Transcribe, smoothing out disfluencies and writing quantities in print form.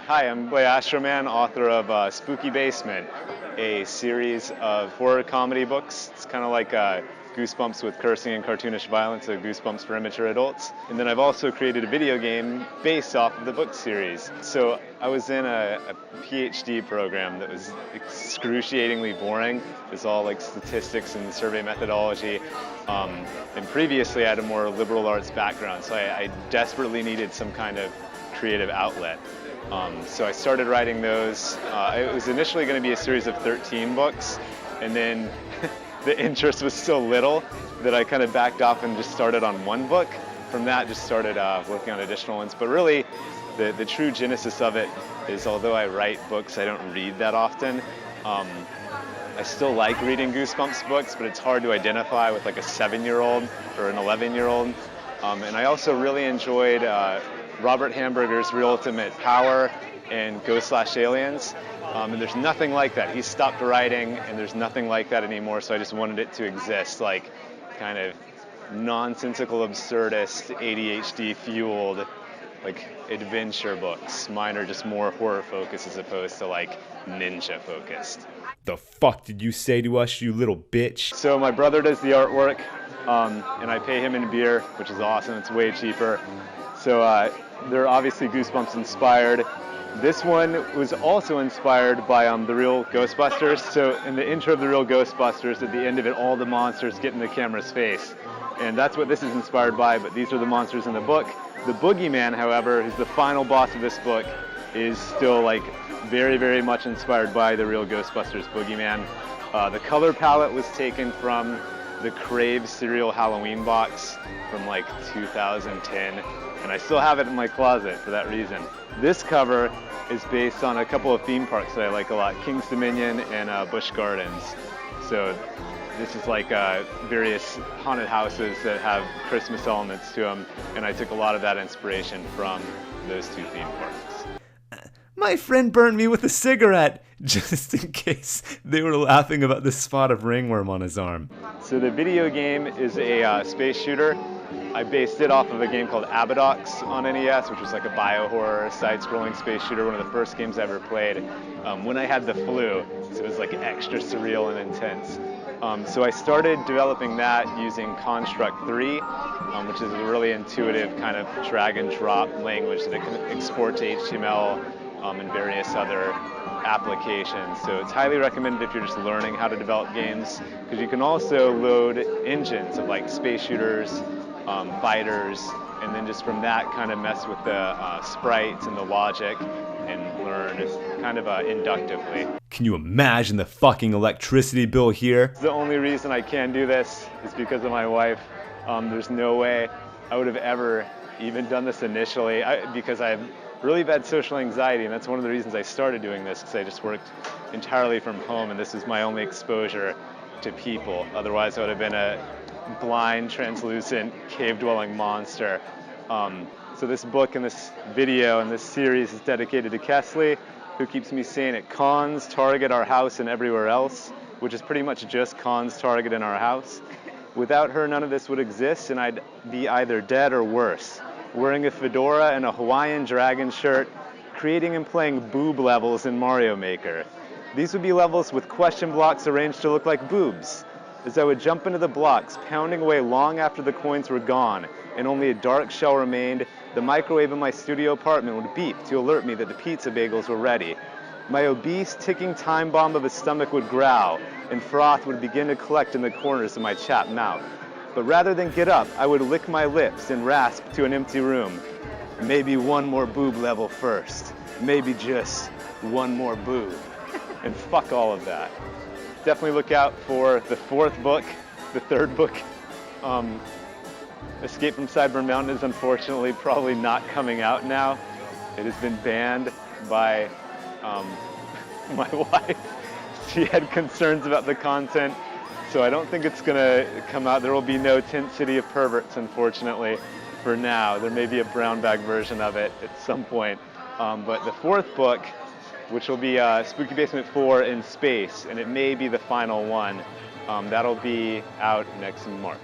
Hi, I'm Astroman, author of Spooky Basement, a series of horror comedy books. It's kind of like Goosebumps with cursing and cartoonish violence, so Goosebumps for immature adults. And then I've also created a video game based off of the book series. So I was in a PhD program that was excruciatingly boring. It was all like statistics and survey methodology. And previously I had a more liberal arts background, so I desperately needed some kind of creative outlet. So I started writing those. It was initially going to be a series of 13 books, and then the interest was so little that I kind of backed off and just started on one book. From that, just started working on additional ones. But really, the true genesis of it is, although I write books, I don't read that often. I still like reading Goosebumps books, but it's hard to identify with like a 7-year-old or an 11-year-old. And I also really enjoyed Robert Hamburger's Real Ultimate Power and Ghost/Aliens. And there's nothing like that. He stopped writing, and there's nothing like that anymore, so I just wanted it to exist, like kind of nonsensical, absurdist, ADHD-fueled, like adventure books. Mine are just more horror-focused as opposed to like ninja-focused. The fuck did you say to us, you little bitch? So my brother does the artwork, and I pay him in beer, which is awesome. It's way cheaper. So they're obviously Goosebumps inspired. This one was also inspired by the real Ghostbusters. So in the intro of the real Ghostbusters, at the end of it, all the monsters get in the camera's face. And that's what this is inspired by, but these are the monsters in the book. The Boogeyman, however, who's the final boss of this book, is still like very, very much inspired by the real Ghostbusters Boogeyman. The color palette was taken from the Crave cereal Halloween box from like 2010. And I still have it in my closet for that reason. This cover is based on a couple of theme parks that I like a lot, King's Dominion and Busch Gardens. So this is like various haunted houses that have Christmas elements to them, and I took a lot of that inspiration from those two theme parks. My friend burned me with a cigarette, just in case they were laughing about the spot of ringworm on his arm. So the video game is a space shooter. I based it off of a game called Abadox on NES, which was like a bio-horror, side-scrolling space shooter, one of the first games I ever played when I had the flu, so it was like extra surreal and intense. So I started developing that using Construct 3, which is a really intuitive kind of drag-and-drop language that it can export to HTML and various other applications. So it's highly recommended if you're just learning how to develop games, because you can also load engines of like space shooters, fighters, and then just from that kind of mess with the sprites and the logic and learn kind of inductively. Can you imagine the fucking electricity bill here? The only reason I can do this is because of my wife. There's no way I would have ever even done this initially because I have really bad social anxiety, and that's one of the reasons I started doing this, because I just worked entirely from home, and this is my only exposure to people. Otherwise I would have been a blind, translucent, cave-dwelling monster. So this book and this video and this series is dedicated to Kesley, who keeps me sane at cons, Target, our house, and everywhere else, which is pretty much just cons, Target, and our house. Without her, none of this would exist, and I'd be either dead or worse. Wearing a fedora and a Hawaiian dragon shirt, creating and playing boob levels in Mario Maker. These would be levels with question blocks arranged to look like boobs. As I would jump into the blocks, pounding away long after the coins were gone and only a dark shell remained, the microwave in my studio apartment would beep to alert me that the pizza bagels were ready. My obese, ticking time bomb of a stomach would growl, and froth would begin to collect in the corners of my chapped mouth. But rather than get up, I would lick my lips and rasp to an empty room. Maybe one more boob level first. Maybe just one more boob. And fuck all of that. Definitely look out for the fourth book. The third book, Escape from Cyber Mountain, is unfortunately probably not coming out now. It has been banned by my wife. She had concerns about the content, so I don't think it's gonna come out. There will be no Tent City of Perverts, unfortunately, for now. There may be a brown bag version of it at some point. But the fourth book, which will be Spooky Basement 4 in space, and it may be the final one, that'll be out next March.